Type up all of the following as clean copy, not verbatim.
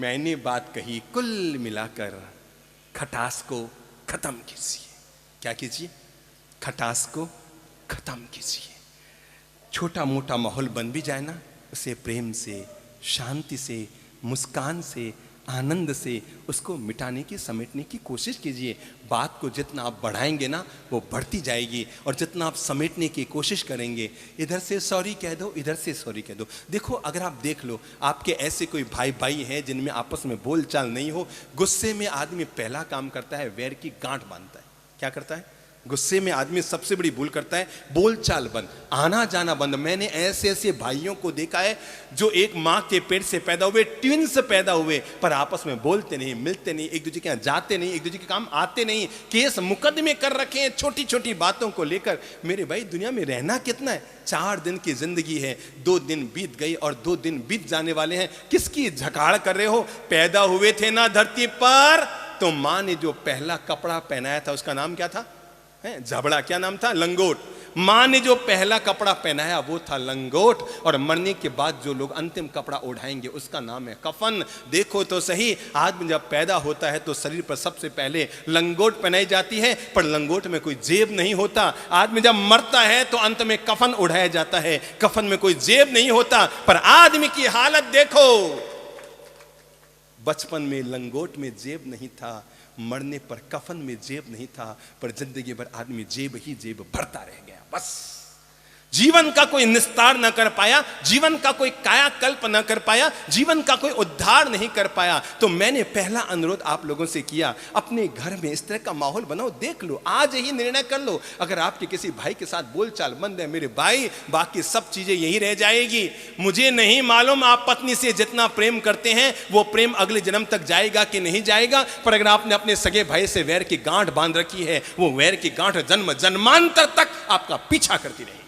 मैंने बात कही, कुल मिलाकर खटास को खत्म कीजिए। क्या कीजिए? खटास को खत्म कीजिए। छोटा मोटा माहौल बन भी जाए ना, उसे प्रेम से, शांति से, मुस्कान से, आनंद से उसको मिटाने की, समेटने की कोशिश कीजिए। बात को जितना आप बढ़ाएंगे ना, वो बढ़ती जाएगी, और जितना आप समेटने की कोशिश करेंगे, इधर से सॉरी कह दो, इधर से सॉरी कह दो। देखो, अगर आप देख लो, आपके ऐसे कोई भाई भाई हैं जिनमें आपस में बोलचाल नहीं हो, गुस्से में आदमी पहला काम करता है, वैर की गांठ बांधता है। क्या करता है? गुस्से में आदमी सबसे बड़ी भूल करता है, बोलचाल बंद, आना जाना बंद। मैंने ऐसे ऐसे भाइयों को देखा है जो एक माँ के पेट से पैदा हुए, ट्विन्स पैदा हुए, पर आपस में बोलते नहीं, मिलते नहीं, एक दूसरे के यहाँ जाते नहीं, एक दूसरे के काम आते नहीं, केस मुकदमे कर रखे हैं छोटी छोटी बातों को लेकर। मेरे भाई, दुनिया में रहना कितना है? 4 दिन की जिंदगी है, 2 दिन बीत गई और 2 दिन बीत जाने वाले हैं। किसकी झकाड़ कर रहे हो? पैदा हुए थे ना धरती पर, तो माँ ने जो पहला कपड़ा पहनाया था उसका नाम क्या था? जबड़ा। क्या नाम था? लंगोट। माँ ने जो पहला कपड़ा पहनाया वो था लंगोट, और मरने के बाद जो लोग अंतिम कपड़ा ओढ़ाएंगे उसका नाम है कफन। देखो तो सही, आदमी जब पैदा होता है तो शरीर पर सबसे पहले लंगोट पहनाई जाती है, पर लंगोट में कोई जेब नहीं होता। आदमी जब मरता है तो अंत में कफन ओढ़ाया जाता है, कफन में कोई जेब नहीं होता। पर आदमी की हालत देखो, बचपन में लंगोट में जेब नहीं था, मरने पर कफन में जेब नहीं था, पर जिंदगी भर आदमी जेब ही जेब भरता रह गया। बस जीवन का कोई निस्तार न कर पाया, जीवन का कोई कायाकल्प न कर पाया, जीवन का कोई उद्धार नहीं कर पाया। तो मैंने पहला अनुरोध आप लोगों से किया, अपने घर में इस तरह का माहौल बनाओ। देख लो, आज ही निर्णय कर लो। अगर आपके किसी भाई के साथ बोलचाल बंद है, मेरे भाई, बाकी सब चीजें यही रह जाएगी। मुझे नहीं मालूम आप पत्नी से जितना प्रेम करते हैं वो प्रेम अगले जन्म तक जाएगा कि नहीं जाएगा, पर अगर आपने अपने सगे भाई से वैर की गांठ बांध रखी है, वो वैर की गांठ जन्म जन्मांतर तक आपका पीछा करती रहेगी,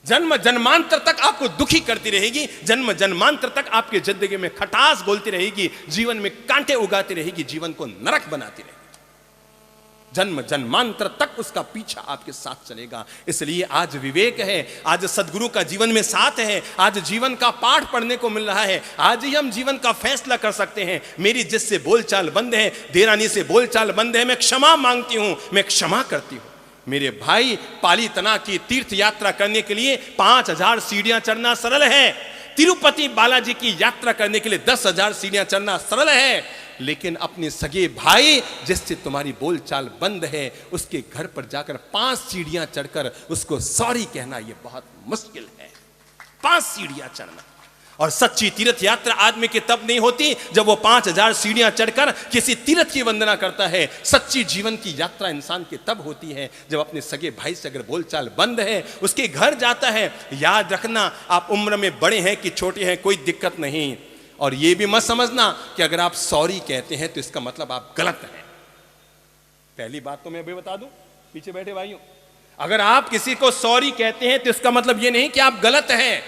जन्म जन्मांतर तक आपको दुखी करती रहेगी, जन्म जन्मांतर तक आपकी जिंदगी में खटास घोलती रहेगी, जीवन में कांटे उगाती रहेगी, जीवन को नरक बनाती रहेगी। जन्म जन्मांतर तक उसका पीछा आपके साथ चलेगा। इसलिए आज विवेक है, आज सदगुरु का जीवन में साथ है, आज जीवन का पाठ पढ़ने को मिल रहा है, आज ही हम जीवन का फैसला कर सकते हैं। मेरी जिससे बोलचाल बंद है, देरानी से बोलचाल बंद है, मैं क्षमा मांगती हूं, मैं क्षमा करती हूं। मेरे भाई, पाली तना की तीर्थ यात्रा करने के लिए 5000 सीढ़ियां चढ़ना सरल है, तिरुपति बालाजी की यात्रा करने के लिए 10,000 सीढ़ियां चढ़ना सरल है, लेकिन अपने सगे भाई जिससे तुम्हारी बोलचाल बंद है, उसके घर पर जाकर 5 सीढ़ियां चढ़कर उसको सॉरी कहना, यह बहुत मुश्किल है। 5 सीढ़ियां चढ़ना। और सच्ची तीर्थ यात्रा आदमी की तब नहीं होती जब वो 5000 सीढ़ियां चढ़कर किसी तीर्थ की वंदना करता है। सच्ची जीवन की यात्रा इंसान की तब होती है जब अपने सगे भाई से अगर बोलचाल बंद है, उसके घर जाता है। याद रखना, आप उम्र में बड़े हैं कि छोटे हैं, कोई दिक्कत नहीं। और ये भी मत समझना कि अगर आप सॉरी कहते हैं तो इसका मतलब आप गलत हैं। पहली बात तो मैं अभी बता दूं पीछे बैठे भाइयों, अगर आप किसी को सॉरी कहते हैं तो इसका मतलब ये नहीं कि आप गलत हैं।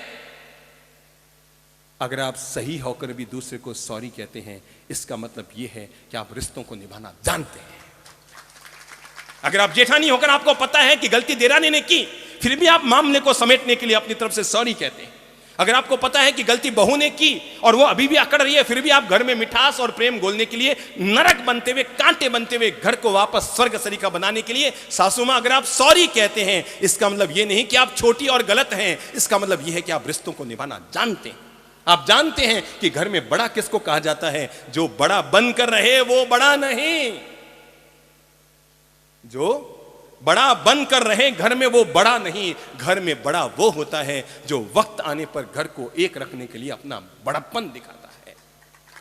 अगर आप सही होकर भी दूसरे को सॉरी कहते हैं, इसका मतलब यह है कि आप रिश्तों को निभाना जानते हैं। अगर आप जेठानी होकर आपको पता है कि गलती देरानी ने की, फिर भी आप मामले को समेटने के लिए अपनी तरफ से सॉरी कहते हैं। अगर आपको पता है कि गलती बहू ने की और वो अभी भी अकड़ रही है, फिर भी आप घर में मिठास और प्रेम घोलने के लिए, नरक बनते हुए, कांटे बनते हुए घर को वापस स्वर्ग सरीखा बनाने के लिए, सासू मां, अगर आप सॉरी कहते हैं, इसका मतलब ये नहीं कि आप छोटी और गलत हैं, इसका मतलब यह है कि आप रिश्तों को निभाना जानते हैं। आप जानते हैं कि घर में बड़ा किसको कहा जाता है? जो बड़ा बनकर रहे वो बड़ा नहीं, जो बड़ा बनकर रहे घर में वो बड़ा नहीं। घर में बड़ा वो होता है जो वक्त आने पर घर को एक रखने के लिए अपना बड़प्पन दिखाता है।